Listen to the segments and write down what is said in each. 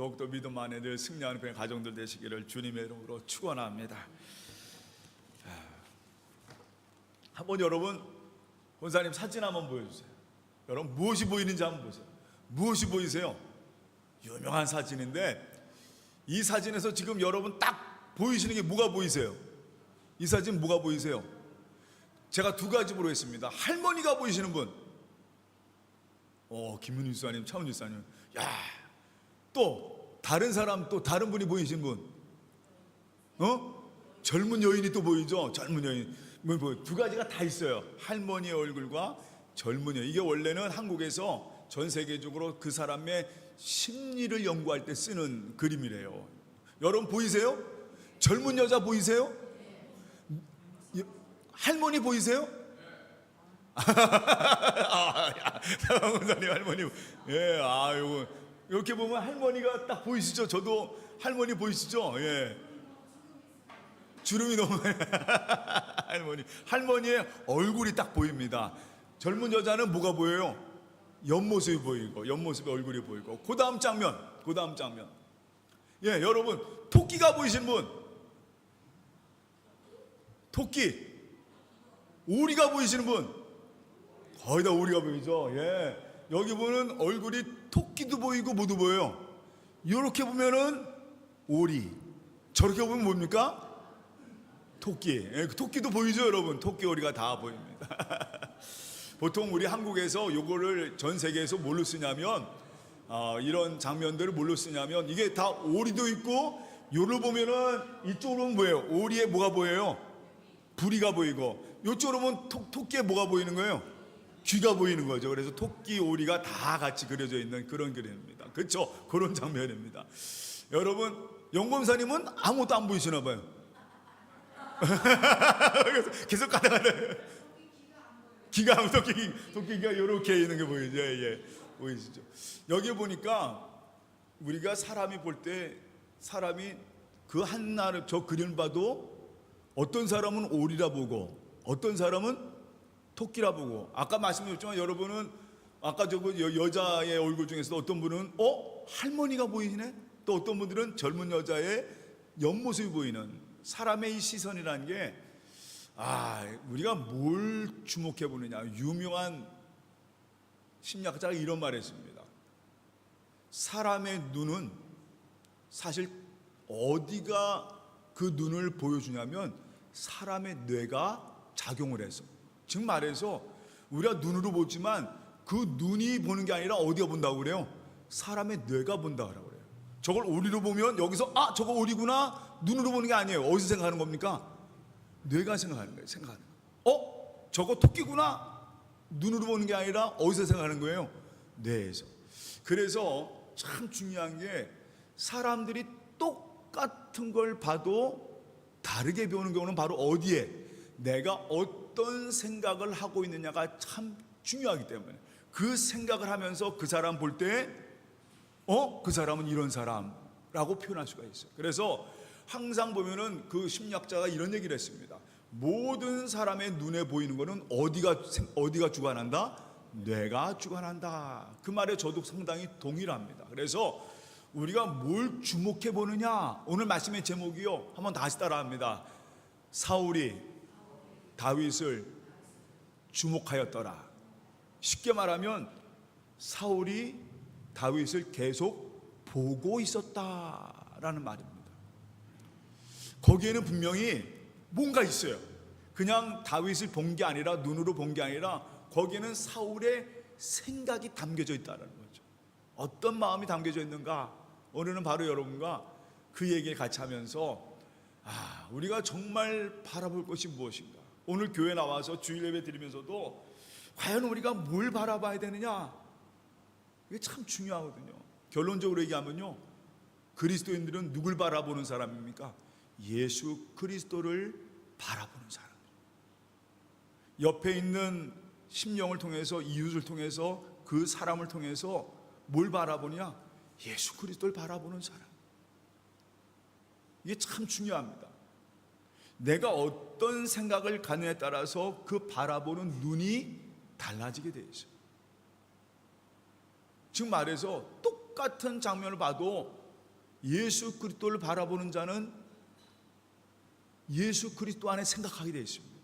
더욱더 믿음 안에 늘 승리하는 그런 가정들 되시기를 주님의 이름으로 축원합니다. 한번 여러분 권사님 사진 한번 보여주세요. 여러분 무엇이 보이는지 한번 보세요. 무엇이 보이세요? 유명한 사진인데 이 사진에서 지금 여러분 딱 보이시는 게 뭐가 보이세요? 이 사진 뭐가 보이세요? 제가 두 가지 보겠습니다. 할머니가 보이시는 분, 김윤희 집사님, 차은주 집사님. 야, 또 다른 사람, 또 다른 분이 보이시는 분, 젊은 여인이 또 보이죠? 젊은 여인. 두 가지가 다 있어요. 할머니의 얼굴과 젊은 여인. 이게 원래는 한국에서 전 세계적으로 그 사람의 심리를 연구할 때 쓰는 그림이래요. 여러분 보이세요? 젊은 여자 보이세요? 할머니 보이세요? 원사님 할머니. 예, 요거 이렇게 보면 할머니가 딱 보이시죠? 저도 할머니 보이시죠? 예. 주름이 너무 할머니의 얼굴이 딱 보입니다. 젊은 여자는 뭐가 보여요? 옆모습이 보이고, 옆모습의 얼굴이 보이고. 그 다음 장면. 예, 여러분 토끼가 보이신 분, 토끼. 오리가 보이시는 분, 거의 다 오리가 보이죠. 예, 여기 보는 얼굴이 토끼도 보이고 뭐도 보여요. 이렇게 보면은 오리, 저렇게 보면 뭡니까? 토끼. 예, 토끼도 보이죠, 여러분. 토끼, 오리가 다 보입니다. 보통 우리 한국에서 요거를 전 세계에서 뭘로 쓰냐면, 이런 장면들을 뭘로 쓰냐면, 이게 다 오리도 있고, 요를 보면은 이쪽으로 보면 뭐예요? 오리에 뭐가 보여요? 부리가 보이고, 이쪽으로 보면 토끼에 뭐가 보이는 거예요? 귀가 보이는 거죠. 그래서 토끼, 오리가 다 같이 그려져 있는 그런 그림입니다. 그렇죠? 그런 장면입니다. 여러분, 영검사님은 아무것도 안 보이시나 봐요. 계속 가다가 토끼가 이렇게 있는 게 보이죠. 예, 보이시죠? 여기 보니까 우리가 사람이 볼 때 사람이 그 한나를 저 그림을 봐도 어떤 사람은 오리라 보고 어떤 사람은 토끼라 보고, 아까 말씀드렸지만 여러분은 아까 저거 여자의 얼굴 중에서 어떤 분은 할머니가 보이네, 또 어떤 분들은 젊은 여자의 옆모습이 보이는 사람의 이 시선이라는 게 우리가 뭘 주목해 보느냐. 유명한 심리학자가 이런 말을 했습니다. 사람의 눈은 사실 어디가 그 눈을 보여주냐면 사람의 뇌가 작용을 해서, 즉 말해서 우리가 눈으로 보지만 그 눈이 보는 게 아니라 어디가 본다고 그래요? 사람의 뇌가 본다고 그래요. 저걸 오리로 보면 여기서 저거 오리구나 눈으로 보는 게 아니에요. 어디서 생각하는 겁니까? 뇌가 생각하는 거예요. 저거 토끼구나 눈으로 보는 게 아니라 어디서 생각하는 거예요? 뇌에서. 그래서 참 중요한 게 사람들이 똑같은 걸 봐도 다르게 배우는 경우는 바로 어디에 내가 어떤 생각을 하고 있느냐가 참 중요하기 때문에, 그 생각을 하면서 그 사람 볼 때 그 사람은 이런 사람라고 표현할 수가 있어요. 그래서 항상 보면은 그 심리학자가 이런 얘기를 했습니다. 모든 사람의 눈에 보이는 거는 어디가 주관한다? 뇌가 주관한다. 그 말에 저도 상당히 동일합니다. 그래서 우리가 뭘 주목해 보느냐. 오늘 말씀의 제목이요, 한번 다시 따라합니다. 사울이 다윗을 주목하였더라. 쉽게 말하면 사울이 다윗을 계속 보고 있었다라는 말입니다. 거기에는 분명히 뭔가 있어요. 그냥 다윗을 본 게 아니라, 눈으로 본 게 아니라 거기에는 사울의 생각이 담겨져 있다는 거죠. 어떤 마음이 담겨져 있는가? 오늘은 바로 여러분과 그 얘기를 같이 하면서 우리가 정말 바라볼 것이 무엇인가. 오늘 교회 나와서 주일 예배 드리면서도 과연 우리가 뭘 바라봐야 되느냐, 이게 참 중요하거든요. 결론적으로 얘기하면요, 그리스도인들은 누굴 바라보는 사람입니까? 예수 그리스도를 바라보는 사람. 옆에 있는 심령을 통해서, 이웃을 통해서, 그 사람을 통해서 뭘 바라보냐? 예수 그리스도를 바라보는 사람. 이게 참 중요합니다. 내가 어떤 생각을 갖느냐에 따라서 그 바라보는 눈이 달라지게 되어 있어요. 즉 말해서 똑같은 장면을 봐도 예수 그리스도를 바라보는 자는 예수 그리스도 안에 생각하게 되어 있습니다.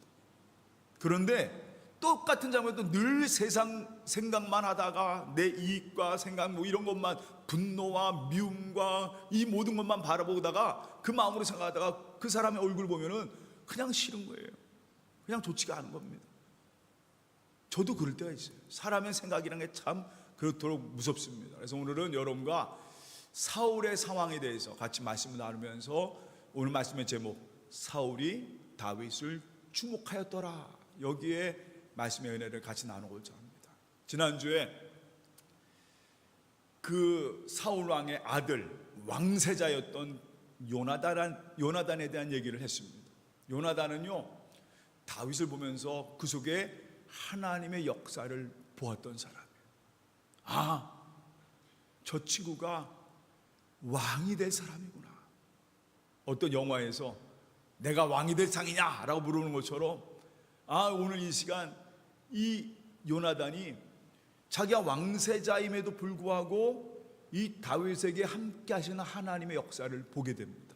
그런데 똑같은 장면도 늘 세상 생각만 하다가 내 이익과 생각 뭐 이런 것만, 분노와 미움과 이 모든 것만 바라보다가 그 마음으로 생각하다가 그 사람의 얼굴 보면은 그냥 싫은 거예요. 그냥 좋지가 않은 겁니다. 저도 그럴 때가 있어요. 사람의 생각이라는 게 참 그렇도록 무섭습니다. 그래서 오늘은 여러분과 사울의 상황에 대해서 같이 말씀을 나누면서 오늘 말씀의 제목, 사울이 다윗을 주목하였더라, 여기에 말씀의 은혜를 같이 나누고자 합니다. 지난주에 그 사울 왕의 아들, 왕세자였던 요나단에 대한 얘기를 했습니다. 요나단은요, 다윗을 보면서 그 속에 하나님의 역사를 보았던 사람이에요. 아, 저 친구가 왕이 될 사람이구나. 어떤 영화에서 내가 왕이 될 상이냐 라고 물어보는 것처럼, 아, 오늘 이 시간 이 요나단이 자기가 왕세자임에도 불구하고 이 다윗에게 함께 하시는 하나님의 역사를 보게 됩니다.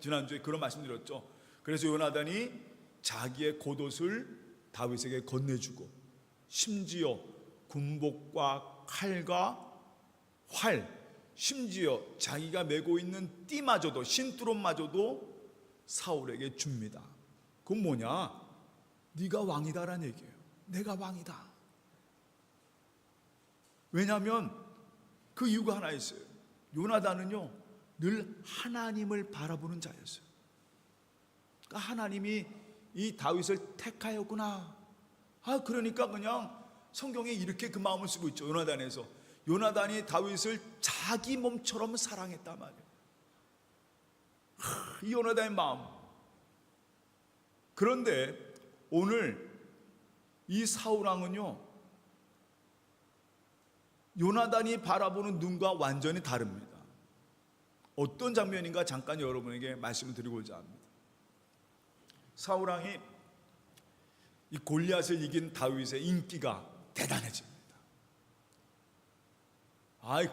지난주에 그런 말씀드렸죠. 그래서 요나단이 자기의 겉옷을 다윗에게 건네주고, 심지어 군복과 칼과 활, 심지어 자기가 메고 있는 띠마저도, 신두론마저도 사울에게 줍니다. 그건 뭐냐? 네가 왕이다라는 얘기예요. 내가 왕이다. 왜냐하면 그 이유가 하나 있어요. 요나단은요, 늘 하나님을 바라보는 자였어요. 그러니까 하나님이 이 다윗을 택하였구나. 아, 그러니까 그냥 성경에 이렇게 그 마음을 쓰고 있죠. 요나단에서 요나단이 다윗을 자기 몸처럼 사랑했단 말이에요. 이 요나단의 마음. 그런데 오늘 이 사울 왕은요, 요나단이 바라보는 눈과 완전히 다릅니다. 어떤 장면인가 잠깐 여러분에게 말씀을 드리고자 합니다. 사울 왕이 이 골리앗을 이긴 다윗의 인기가 대단해집니다.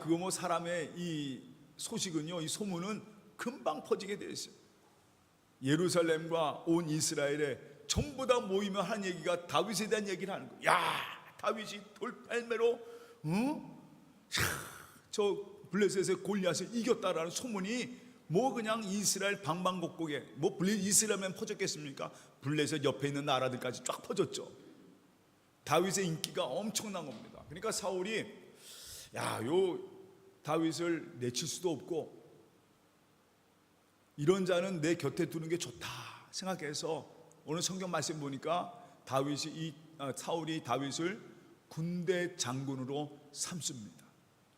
그거 뭐 사람의 이 소식은요, 이 소문은 금방 퍼지게 되어 있어요. 예루살렘과 온 이스라엘에 전부 다 모이면 하는 얘기가 다윗에 대한 얘기를 하는 거예요. 야, 다윗이 돌팔매로 저 블레셋의 골리앗을 이겼다라는 소문이 뭐 그냥 이스라엘 방방곡곡에, 뭐 이스라엘만 퍼졌겠습니까? 블레셋 옆에 있는 나라들까지 쫙 퍼졌죠. 다윗의 인기가 엄청난 겁니다. 그러니까 사울이 요 다윗을 내칠 수도 없고 이런 자는 내 곁에 두는 게 좋다 생각해서 오늘 성경 말씀 보니까 사울이 다윗을 군대 장군으로 삼습니다.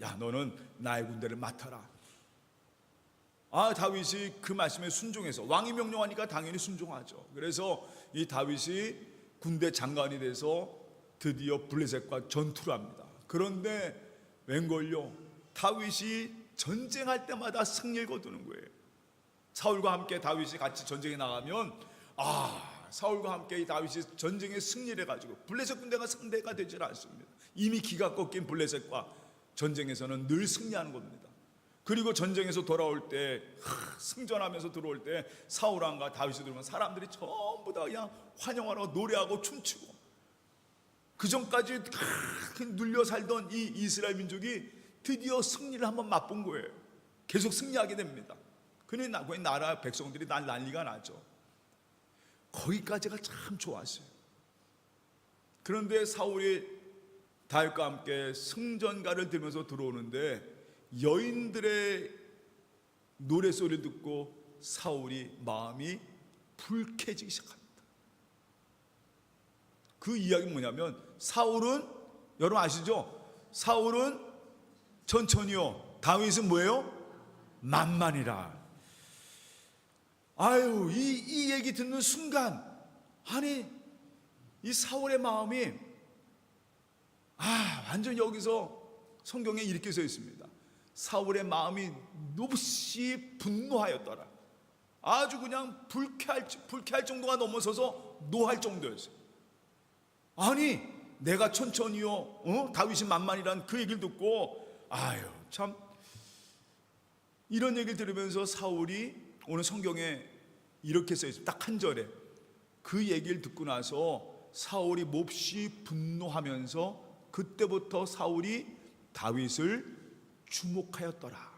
야, 너는 나의 군대를 맡아라. 다윗이 그 말씀에 순종해서, 왕이 명령하니까 당연히 순종하죠. 그래서 이 다윗이 군대 장관이 돼서 드디어 블레셋과 전투를 합니다. 그런데 웬걸요, 다윗이 전쟁할 때마다 승리를 거두는 거예요. 사울과 함께 다윗이 같이 전쟁에 나가면 사울과 함께 이 다윗이 전쟁에 승리를 해가지고 블레셋 군대가 상대가 되질 않습니다. 이미 기가 꺾인 블레셋과 전쟁에서는 늘 승리하는 겁니다. 그리고 전쟁에서 돌아올 때, 승전하면서 들어올 때 사울 왕과 다윗이 들어오면 사람들이 전부 다 그냥 환영하고 노래하고 춤추고, 그 전까지 눌려 살던 이 이스라엘 민족이 드디어 승리를 한번 맛본 거예요. 계속 승리하게 됩니다. 그러니 나라 백성들이 난리가 나죠. 거기까지가 참 좋았어요. 그런데 사울이 다윗과 함께 승전가를 들면서 들어오는데 여인들의 노래소리를 듣고 사울이 마음이 불쾌해지기 시작합니다. 그 이야기는 뭐냐면, 사울은, 여러분 아시죠? 사울은 천천히요, 다윗은 뭐예요? 만만이라. 이 얘기 듣는 순간, 이 사울의 마음이 완전 여기서 성경에 이렇게 써 있습니다. 사울의 마음이 몹시 분노하였더라. 아주 그냥 불쾌할 정도가 넘어서서 노할 정도였어요. 내가 천천히요, 다윗이 만만이란 그 얘기를 듣고 참 이런 얘기를 들으면서 사울이 오늘 성경에 이렇게 써 있어요. 딱 한 절에 그 얘기를 듣고 나서 사울이 몹시 분노하면서 그때부터 사울이 다윗을 주목하였더라.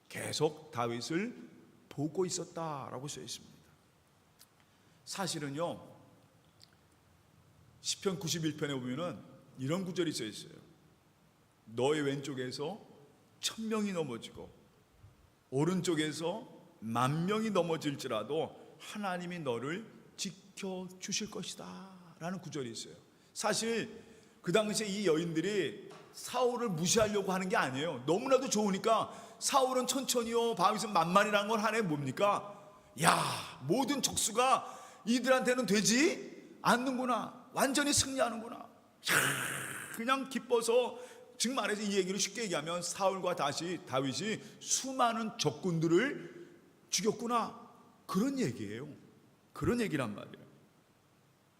계속 다윗을 보고 있었다라고 써 있습니다. 사실은요, 시편 91편에 보면은 이런 구절이 써 있어요. 너의 왼쪽에서 1000명이 넘어지고 오른쪽에서 10,000명이 넘어질지라도 하나님이 너를 지켜주실 것이다 라는 구절이 있어요. 사실 그 당시에 이 여인들이 사울을 무시하려고 하는 게 아니에요. 너무나도 좋으니까 사울은 천천히요, 다윗은 만만이라는 걸 하네. 뭡니까? 야, 모든 적수가 이들한테는 되지 않는구나, 완전히 승리하는구나. 그냥 기뻐서, 즉 말해서 이 얘기를 쉽게 얘기하면 사울과 다윗이 수많은 적군들을 죽였구나, 그런 얘기예요. 그런 얘기란 말이에요.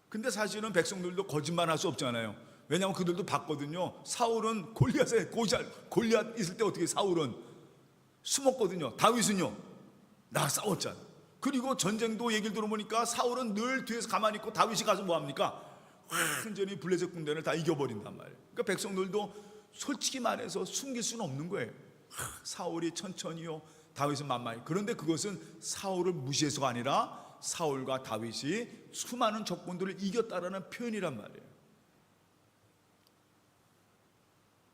근데 사실은 백성들도 거짓말할 수 없잖아요. 왜냐하면 그들도 봤거든요. 사울은 골리앗 있을 때 어떻게 사울은 숨었거든요. 다윗은요, 나 싸웠잖아. 그리고 전쟁도 얘기를 들어보니까 사울은 늘 뒤에서 가만히 있고 다윗이 가서 뭐합니까? 완전히 블레셋 군대를 다 이겨버린단 말이에요. 그러니까 백성들도 솔직히 말해서 숨길 수는 없는 거예요. 사울이 천천히요, 다윗은 만만히. 그런데 그것은 사울을 무시해서가 아니라 사울과 다윗이 수많은 적군들을 이겼다라는 표현이란 말이에요.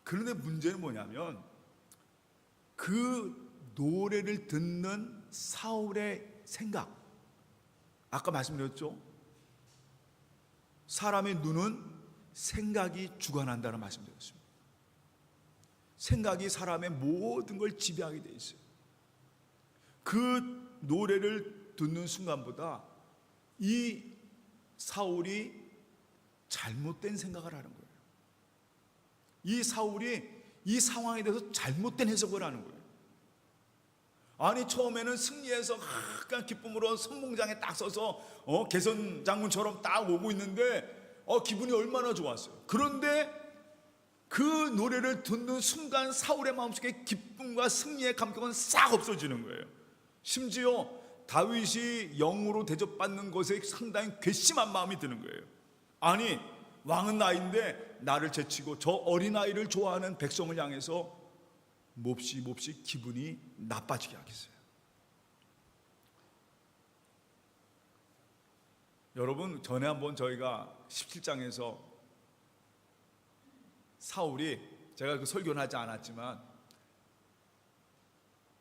그런데 문제는 뭐냐면 그 노래를 듣는 사울의 생각, 아까 말씀드렸죠? 사람의 눈은 생각이 주관한다는 말씀드렸습니다. 생각이 사람의 모든 걸 지배하게 돼 있어요. 그 노래를 듣는 순간보다 이 사울이 잘못된 생각을 하는 거예요. 이 사울이 이 상황에 대해서 잘못된 해석을 하는 거예요. 아니, 처음에는 승리해서 약간 기쁨으로 선봉장에 딱 서서 개선 장군처럼 딱 오고 있는데 기분이 얼마나 좋았어요. 그런데 그 노래를 듣는 순간 사울의 마음속에 기쁨과 승리의 감격은 싹 없어지는 거예요. 심지어 다윗이 영으로 대접받는 것에 상당히 괘씸한 마음이 드는 거예요. 아니, 왕은 나인데 나를 제치고 저 어린아이를 좋아하는 백성을 향해서 몹시 기분이 나빠지게 하겠어요. 여러분, 전에 한번 저희가 17장에서 사울이, 제가 그 설교는 하지 않았지만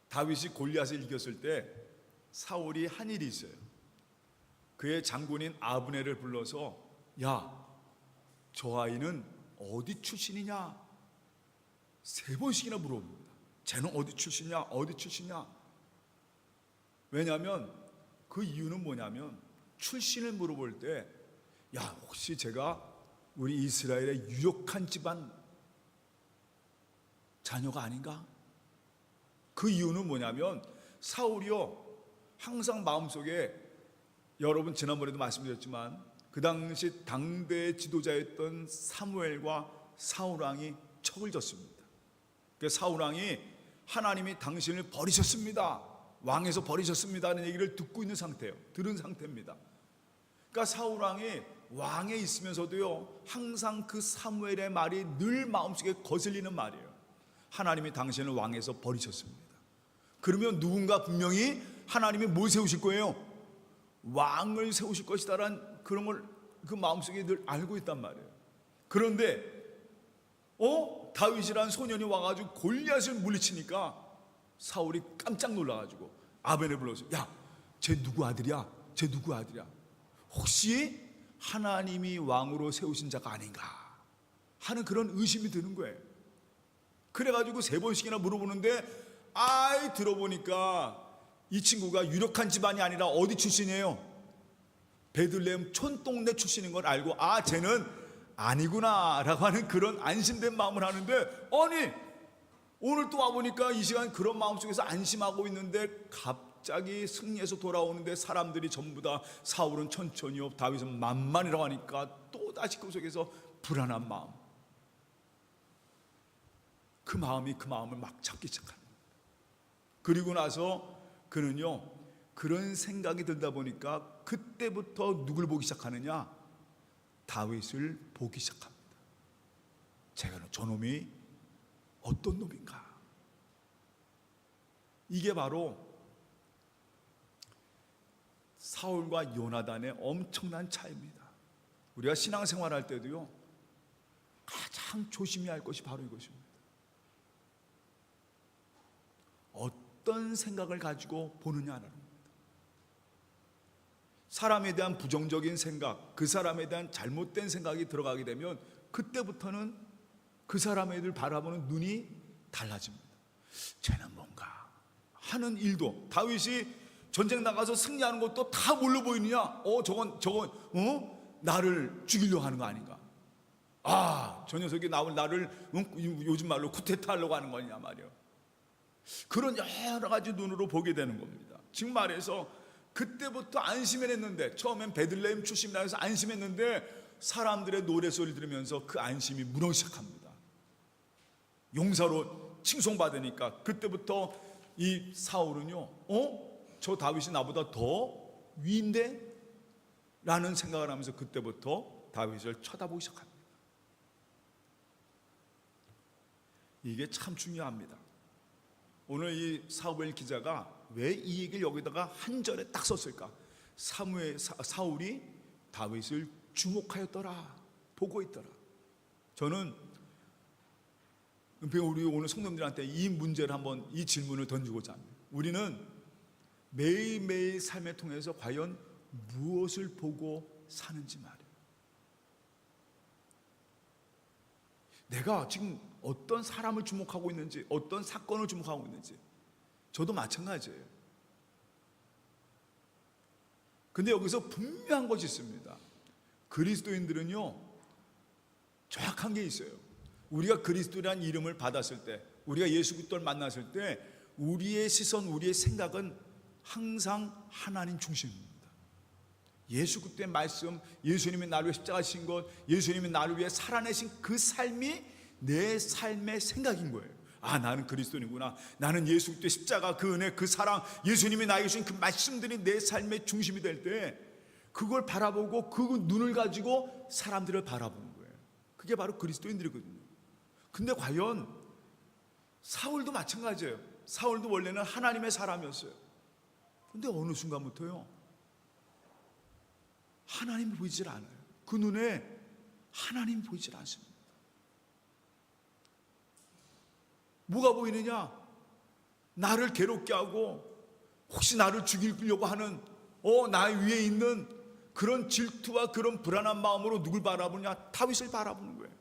다윗이 골리앗을 이겼을 때 사울이 한 일이 있어요. 그의 장군인 아브넬을 불러서 야, 저 아이는 어디 출신이냐 3번씩이나 물어봅니다. 쟤는 어디 출신이냐, 어디 출신이냐. 왜냐하면 그 이유는 뭐냐면 출신을 물어볼 때, 야, 혹시 제가 우리 이스라엘의 유력한 집안 자녀가 아닌가? 그 이유는 뭐냐면 사울이요, 항상 마음속에, 여러분 지난번에도 말씀드렸지만 그 당시 당대 지도자였던 사무엘과 사울왕이 척을 졌습니다. 그래서 사울왕이 하나님이 당신을 버리셨습니다, 왕에서 버리셨습니다는 얘기를 듣고 있는 상태예요. 들은 상태입니다. 그러니까 사울왕이 왕에 있으면서도요, 항상 그 사무엘의 말이 늘 마음속에 거슬리는 말이에요. 하나님이 당신을 왕에서 버리셨습니다. 그러면 누군가 분명히 하나님이 뭘 세우실 거예요? 왕을 세우실 것이다라는 그런 걸 그 마음속에 늘 알고 있단 말이에요. 그런데 다윗이라는 소년이 와가지고 골리앗을 물리치니까 사울이 깜짝 놀라가지고 아벤을 불러서, 야, 쟤 누구 아들이야? 쟤 누구 아들이야? 혹시 하나님이 왕으로 세우신 자가 아닌가 하는 그런 의심이 드는 거예요. 그래가지고 3번씩이나 물어보는데 들어보니까 이 친구가 유력한 집안이 아니라 어디 출신이에요? 베들레헴 촌동네 출신인 걸 알고 쟤는 아니구나 라고 하는 그런 안심된 마음을 하는데, 아니, 오늘 또 와보니까 이 시간 그런 마음속에서 안심하고 있는데 갑자기 승리해서 돌아오는데 사람들이 전부 다 사울은 천천히요, 다윗은 만만이라고 하니까 또다시 그 속에서 불안한 마음, 그 마음이 그 마음을 막 잡기 시작합니다. 그리고 나서 그는요, 그런 생각이 들다 보니까 그때부터 누굴 보기 시작하느냐? 다윗을 보기 시작합니다. 제가 저놈이 어떤 놈인가? 이게 바로 사울과 요나단의 엄청난 차이입니다. 우리가 신앙생활할 때도요, 가장 조심해야 할 것이 바로 이것입니다. 어떤 생각을 가지고 보느냐라는 겁니다. 사람에 대한 부정적인 생각, 그 사람에 대한 잘못된 생각이 들어가게 되면 그때부터는 그 사람에 대해 바라보는 눈이 달라집니다. 쟤는 뭔가 하는 일도, 다윗이 전쟁 나가서 승리하는 것도 다 뭘로 보이느냐? 저건 나를 죽이려고 하는 거 아닌가? 저 녀석이 나를 요즘 말로 쿠데타 하려고 하는 거냐 말이야. 그런 여러 가지 눈으로 보게 되는 겁니다. 지금 말해서 그때부터 안심했는데, 처음엔 베들레헴 출신이라 해서 안심했는데 사람들의 노래소리 들으면서 그 안심이 무너지기 시작합니다. 용사로 칭송받으니까 그때부터 이 사울은요, 저 다윗이 나보다 더 위인데? 라는 생각을 하면서 그때부터 다윗을 쳐다보기 시작합니다. 이게 참 중요합니다. 오늘 이 사무엘 기자가 왜 이 얘기를 여기다가 한 절에 딱 썼을까? 사울이 다윗을 주목하였더라, 보고 있더라. 저는 우리 오늘 성도님들한테 이 문제를 한번, 이 질문을 던지고자 합니다. 우리는 매일매일 삶을 통해서 과연 무엇을 보고 사는지 말이에요. 내가 지금 어떤 사람을 주목하고 있는지, 어떤 사건을 주목하고 있는지, 저도 마찬가지예요. 근데 여기서 분명한 것이 있습니다. 그리스도인들은요, 정확한 게 있어요. 우리가 그리스도라는 이름을 받았을 때, 우리가 예수 그리스도를 만났을 때 우리의 시선, 우리의 생각은 항상 하나님 중심입니다. 예수 그리스도의 말씀, 예수님이 나를 위해 십자가 지신 것, 예수님이 나를 위해 살아내신 그 삶이 내 삶의 생각인 거예요. 나는 그리스도인이구나. 나는 예수 그리스도의 십자가, 그 은혜, 그 사랑, 예수님이 나에게 주신 그 말씀들이 내 삶의 중심이 될 때 그걸 바라보고 그 눈을 가지고 사람들을 바라보는 거예요. 그게 바로 그리스도인들이거든요. 근데 과연 사울도 마찬가지예요. 사울도 원래는 하나님의 사람이었어요. 근데 어느 순간부터요, 하나님이 보이질 않아요. 그 눈에 하나님이 보이질 않습니다. 뭐가 보이느냐? 나를 괴롭게 하고 혹시 나를 죽이려고 하는 나 위에 있는 그런 질투와 그런 불안한 마음으로 누굴 바라보냐? 다윗을 바라보는 거예요.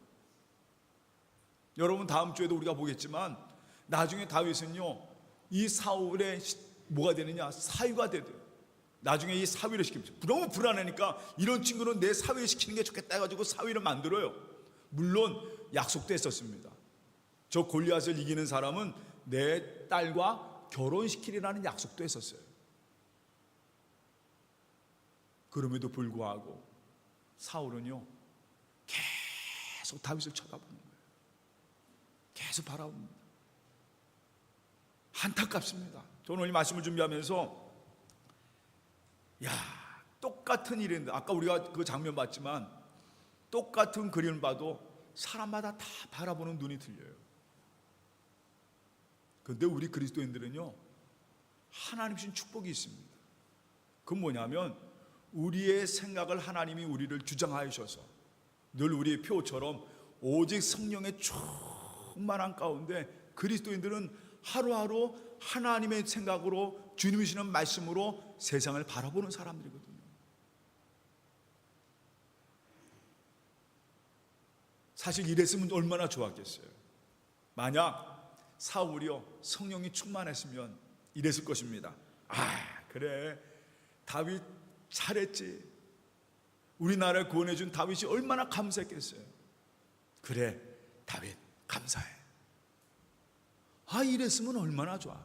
여러분, 다음 주에도 우리가 보겠지만 나중에 다윗은요, 이 사울의 뭐가 되느냐? 사위가 되대요. 나중에 이 사위를 시킵니다. 너무 불안하니까 이런 친구는 내 사위를 시키는 게 좋겠다 해가지고 사위를 만들어요. 물론 약속도 했었습니다. 저 골리앗을 이기는 사람은 내 딸과 결혼시키리라는 약속도 했었어요. 그럼에도 불구하고 사울은요, 계속 다윗을 쳐다보는 거예요. 계속 바라봅니다. 안타깝습니다. 저는 오늘 말씀을 준비하면서 똑같은 일인데, 아까 우리가 그 장면 봤지만 똑같은 그림을 봐도 사람마다 다 바라보는 눈이 틀려요. 그런데 우리 그리스도인들은요, 하나님 주신 축복이 있습니다. 그건 뭐냐면 우리의 생각을 하나님이 우리를 주장하셔서 늘 우리의 표처럼 오직 성령의 충만한 가운데 그리스도인들은 하루하루 하나님의 생각으로, 주님이 주시는 말씀으로 세상을 바라보는 사람들이거든요. 사실 이랬으면 얼마나 좋았겠어요. 만약 사울이요, 성령이 충만했으면 이랬을 것입니다. 그래, 다윗 잘했지. 우리나라를 구원해준 다윗이 얼마나 감사했겠어요. 그래, 다윗 감사해. 이랬으면 얼마나 좋아.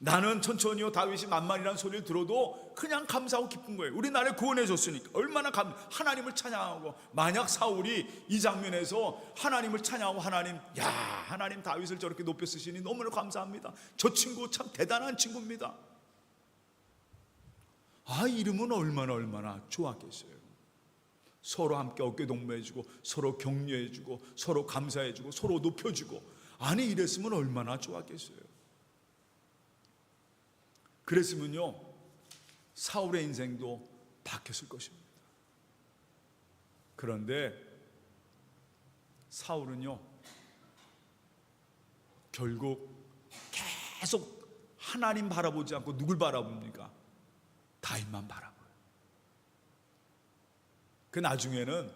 나는 천천히요 다윗이 만만이라는 소리를 들어도 그냥 감사하고 기쁜 거예요. 우리 나를 구원해 줬으니까 얼마나 하나님을 찬양하고, 만약 사울이 이 장면에서 하나님을 찬양하고 하나님 다윗을 저렇게 높여 쓰시니 너무나 감사합니다. 저 친구 참 대단한 친구입니다. 이름은 얼마나 좋았겠어요. 서로 함께 어깨 동무해주고, 서로 격려해주고, 서로 감사해주고, 서로 높여주고, 이랬으면 얼마나 좋았겠어요. 그랬으면요 사울의 인생도 바뀌었을 것입니다. 그런데 사울은요 결국 계속 하나님 바라보지 않고 누굴 바라봅니까? 다윗만 바라봐요. 그 나중에는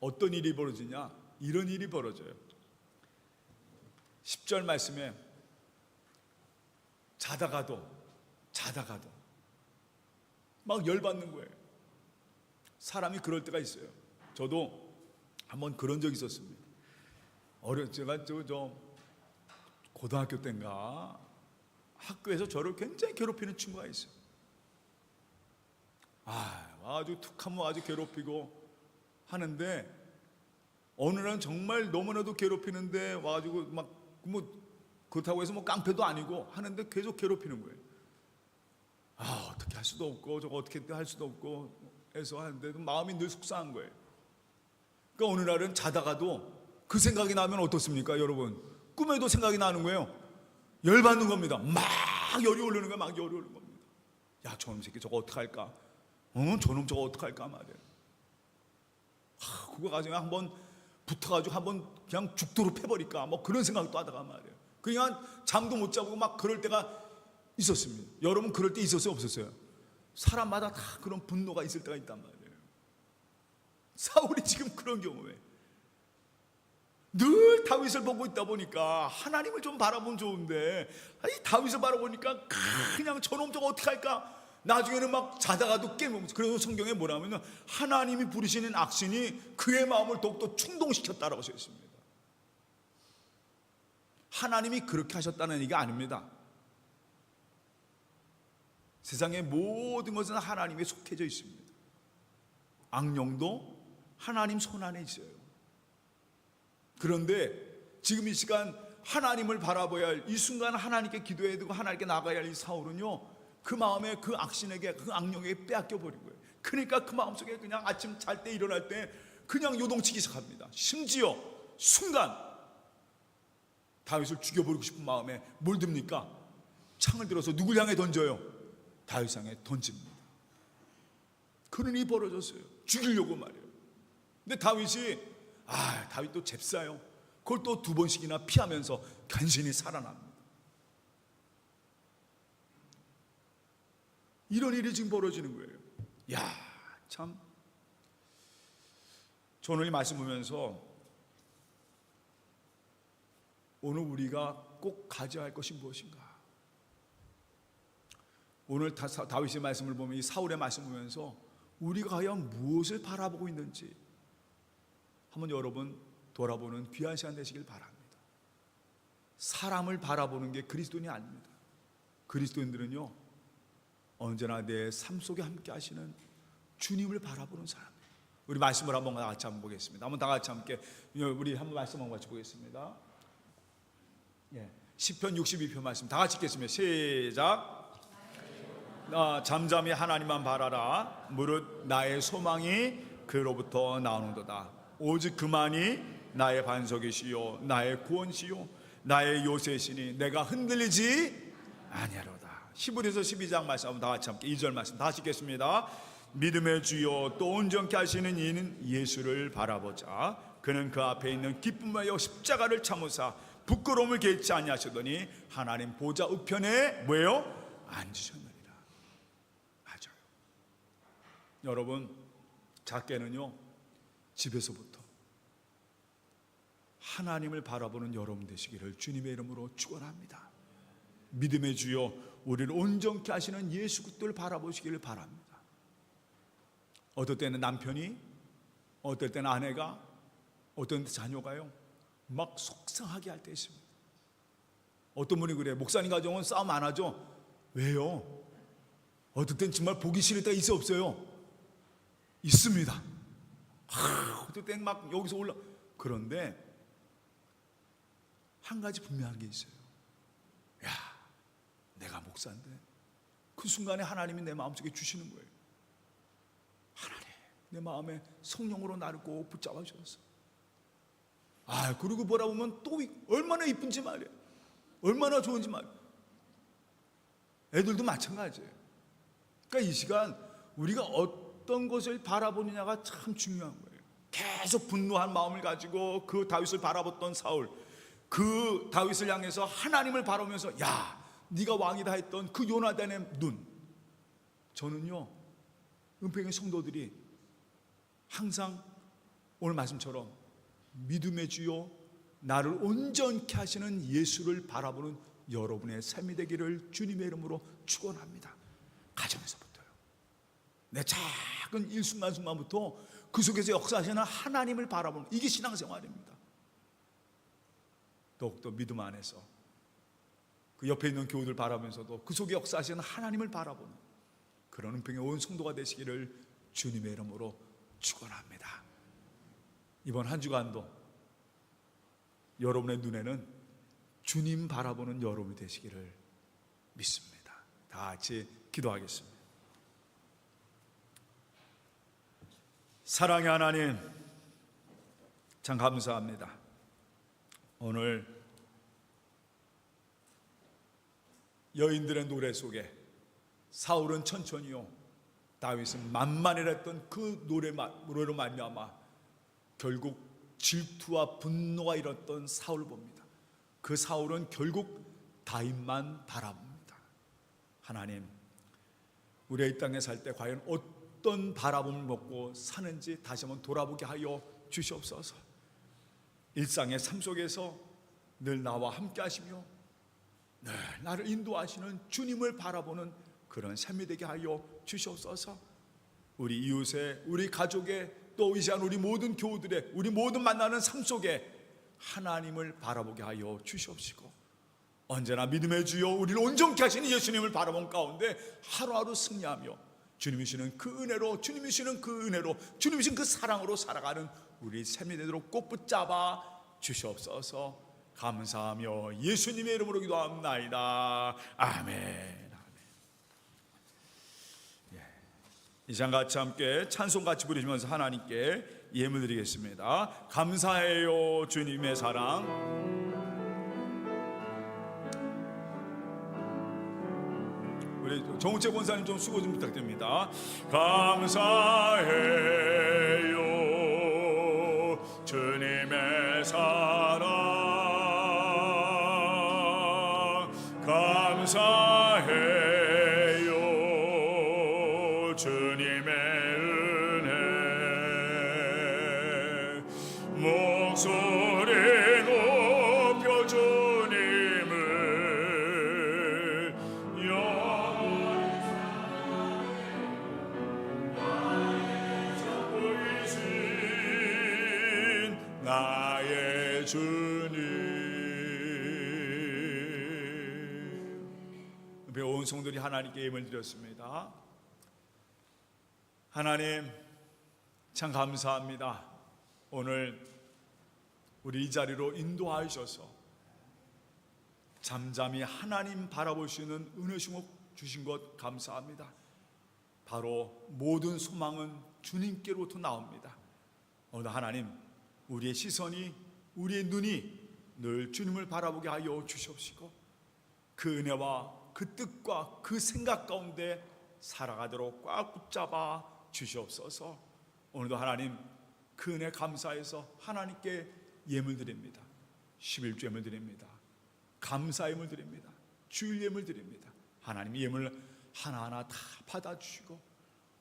어떤 일이 벌어지냐, 이런 일이 벌어져요. 10절 말씀에 자다가도 막 열받는 거예요. 사람이 그럴 때가 있어요. 저도 한번 그런 적이 있었습니다. 제가 고등학교 때인가 학교에서 저를 굉장히 괴롭히는 친구가 있어요. 아주 툭하면 아주 괴롭히고 하는데, 어느 날은 정말 너무나도 괴롭히는데 와가지고 그렇다고 해서 깡패도 아니고 하는데 계속 괴롭히는 거예요. 어떻게 할 수도 없고 저거 어떻게 할 수도 없고 해서 하는데 마음이 늘 속상한 거예요. 그러니까 어느 날은 자다가도 그 생각이 나면 어떻습니까 여러분? 꿈에도 생각이 나는 거예요. 열받는 겁니다. 막 열이 오르는 거예요. 막 열이 오르는 겁니다. 저놈 새끼 저거 어떡할까? 저놈 저거 어떡할까 말이에요. 그거 가지고 한번 붙어가지고 한번 그냥 죽도록 패버릴까 그런 생각도 하다가 말이에요. 그냥 잠도 못 자고 막 그럴 때가 있었습니다. 여러분 그럴 때 있었어요 없었어요? 사람마다 다 그런 분노가 있을 때가 있단 말이에요. 사울이 지금 그런 경우에 늘 다윗을 보고 있다 보니까 하나님을 좀 바라보면 좋은데 다윗을 바라보니까 그냥 저놈 저거 어떻게 할까? 나중에는 막 자다가도 깨면, 그래서 성경에 뭐라면 하나님이 부르시는 악신이 그의 마음을 더욱더 충동시켰다라고 되어 있습니다. 하나님이 그렇게 하셨다는 얘기가 아닙니다. 세상의 모든 것은 하나님에 속해져 있습니다. 악령도 하나님 손 안에 있어요. 그런데 지금 이 시간 하나님을 바라봐야 할 이 순간 하나님께 기도해야 되고 하나님께 나가야 할 이 사울은요 그 마음에 그 악신에게, 그 악령에게 빼앗겨 버린 거예요. 그러니까 그 마음속에 그냥 아침 잘 때 일어날 때 그냥 요동치기 시작합니다. 심지어 순간 다윗을 죽여버리고 싶은 마음에 뭘 듭니까? 창을 들어서 누굴 향해 던져요? 다윗 향해 던집니다. 그런 일이 벌어졌어요. 죽이려고 말이에요. 근데 다윗도 잽싸요. 그걸 또 2번씩이나 피하면서 간신히 살아납니다. 이런 일이 지금 벌어지는 거예요. 참. 저는 이 말씀 보면서 오늘 우리가 꼭 가져야 할 것이 무엇인가? 오늘 다윗의 말씀을 보면, 이 사울의 말씀을 보면서 우리가 과연 무엇을 바라보고 있는지 한번 여러분 돌아보는 귀한 시간 되시길 바랍니다. 사람을 바라보는 게 그리스도인이 아닙니다. 그리스도인들은요 언제나 내 삶 속에 함께 하시는 주님을 바라보는 사람이에요. 우리 말씀을 한번 같이 한번 보겠습니다. 한번 다 같이 함께 우리 한번 말씀 한번 같이 보겠습니다. 시편 62편 말씀 다 같이 읽겠습니다. 시작. 잠잠히 하나님만 바라라. 무릇 나의 소망이 그로부터 나오는도다. 오직 그만이 나의 반석이시요 나의 구원시요 나의 요새시니 내가 흔들리지 아니하로다. 히브리서 12장 말씀 한번 다 같이 함께 2절 말씀 다 같이 읽겠습니다. 믿음의 주요 또 온전케 하시는 이는 예수를 바라보자. 그는 그 앞에 있는 기쁨하여 십자가를 참으사 부끄러움을 개치 아니하시더니 하나님 보좌 우편에 뭐예요? 앉으셨느니라. 맞아요. 여러분 작게는요 집에서부터 하나님을 바라보는 여러분 되시기를 주님의 이름으로 축원합니다. 믿음의 주여 우리를 온전케 하시는 예수 그리스도를 바라보시기를 바랍니다. 어떨 때는 남편이, 어떨 때는 아내가, 어떤 자녀가요 막 속상하게 할 때 있습니다. 어떤 분이 그래요. 목사님 가정은 싸움 안 하죠? 왜요? 어떨 땐 정말 보기 싫을 때가 있어 없어요? 있습니다. 어떨 땐 막 여기서 올라. 그런데 한 가지 분명한 게 있어요. 야, 내가 목사인데 그 순간에 하나님이 내 마음속에 주시는 거예요. 하나님, 내 마음에 성령으로 나를 꼭 붙잡아 주셨어. 그리고 보라 보면 또 얼마나 이쁜지 말이에요. 얼마나 좋은지 말이에요. 애들도 마찬가지예요. 그러니까 이 시간 우리가 어떤 것을 바라보느냐가 참 중요한 거예요. 계속 분노한 마음을 가지고 그 다윗을 바라봤던 사울, 그 다윗을 향해서 하나님을 바라보면서 야, 네가 왕이다 했던 그 요나단의 눈. 저는요, 은평의 성도들이 항상 오늘 말씀처럼 믿음의 주요 나를 온전케 하시는 예수를 바라보는 여러분의 삶이 되기를 주님의 이름으로 축원합니다. 가정에서부터요. 내 작은 일순간순간부터 그 속에서 역사하시는 하나님을 바라보는, 이게 신앙생활입니다. 더욱더 믿음 안에서 그 옆에 있는 교우들 바라보면서도 그 속에 역사하시는 하나님을 바라보는 그런 은평의 온 성도가 되시기를 주님의 이름으로 축원합니다. 이번 한 주간도 여러분의 눈에는 주님 바라보는 여러분이 되시기를 믿습니다. 다 같이 기도하겠습니다. 사랑의 하나님, 참 감사합니다. 오늘 여인들의 노래 속에 사울은 천천히요, 다윗은 만만해했던 그 노래로 말미암아 결국 질투와 분노가 일었던 사울을 봅니다. 그 사울은 결국 다윗만 바라봅니다. 하나님, 우리가 이 땅에 살 때 과연 어떤 바라봄을 먹고 사는지 다시 한번 돌아보게 하여 주시옵소서. 일상의 삶 속에서 늘 나와 함께 하시며 늘 나를 인도하시는 주님을 바라보는 그런 삶이 되게 하여 주시옵소서. 우리 이웃의, 우리 가족의, 또 이 시간 우리 모든 교우들의, 우리 모든 만나는 삶 속에 하나님을 바라보게 하여 주시옵시고, 언제나 믿음의 주여 우리를 온전케 하시는 예수님을 바라본 가운데 하루하루 승리하며 주님이시는 그 은혜로, 주님이시는 그 은혜로, 주님이신 그 사랑으로 살아가는 우리 삶이 되도록 꼭 붙잡아 주시옵소서. 감사하며 예수님의 이름으로 기도합나이다. 아멘. 이 시간 같이 함께 찬송 같이 부르시면서 하나님께 예물 드리겠습니다. 감사해요 주님의 사랑. 우리 정우채 권사님 좀 수고 좀 부탁드립니다. 감사해요 주님의 사랑. 감사해요 주님의 은혜. 목소리 높여 주님을 영원히 사랑하신 나의 주님. 온 성들이 하나님께 예물 드렸습니다. 하나님 참 감사합니다. 오늘 우리 이 자리로 인도하셔서 잠잠히 하나님 바라보시는 은혜심을 주신 것 감사합니다. 바로 모든 소망은 주님께로부터 나옵니다. 오늘 하나님, 우리의 시선이, 우리의 눈이 늘 주님을 바라보게 하여 주시옵시고, 그 은혜와 그 뜻과 그 생각 가운데 살아가도록 꽉 붙잡아 주시옵소서. 오늘도 하나님 그 은혜 감사해서 하나님께 예물 드립니다. 11주 예물 드립니다. 감사 예물 드립니다. 주일 예물 드립니다. 하나님 예물 하나하나 다 받아주시고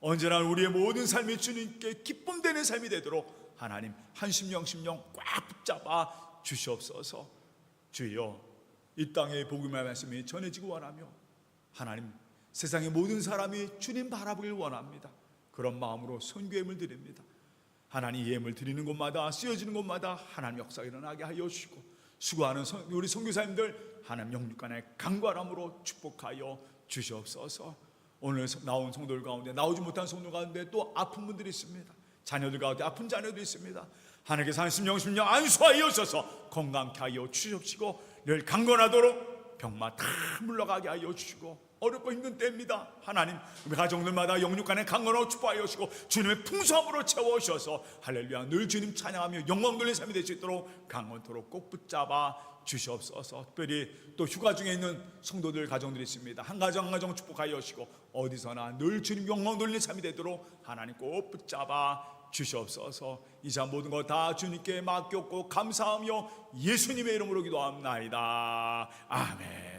언제나 우리의 모든 삶이 주님께 기쁨 되는 삶이 되도록 하나님 한심령 심령 꽉 붙잡아 주시옵소서. 주여, 이 땅에 복음의 말씀이 전해지기 원하며 하나님 세상의 모든 사람이 주님 바라보길 원합니다. 그런 마음으로 선교 예물 드립니다. 하나님 예물 드리는 곳마다, 쓰여지는 곳마다 하나님 역사가 일어나게 하여 주시고 수고하는 우리 선교사님들 하나님 영육간의 강건함으로 축복하여 주시옵소서. 오늘 나온 성도들 가운데, 나오지 못한 성도 가운데 또 아픈 분들이 있습니다. 자녀들 가운데 아픈 자녀도 있습니다. 하나님께서 한심 영심령 안수하여 주셔서 건강케 하여 주시옵시고, 늘 강건하도록 병마 다 물러가게 하여 주시고, 어렵고 힘든 때입니다. 하나님 우리 가정들마다 영육간에 강건하고 축복하여 주시고 주님의 풍성함으로 채워주셔서 할렐루야 늘 주님 찬양하며 영광 돌리는 삶이 될 수 있도록 강건토록 꼭 붙잡아 주시옵소서. 특별히 또 휴가 중에 있는 성도들 가정들이 있습니다. 한 가정 한 가정 축복하여 주시고 어디서나 늘 주님 영광 돌리는 삶이 되도록 하나님 꼭 붙잡아 주시옵소서. 이제 모든 것 다 주님께 맡겼고 감사하며 예수님의 이름으로 기도합나이다. 아멘.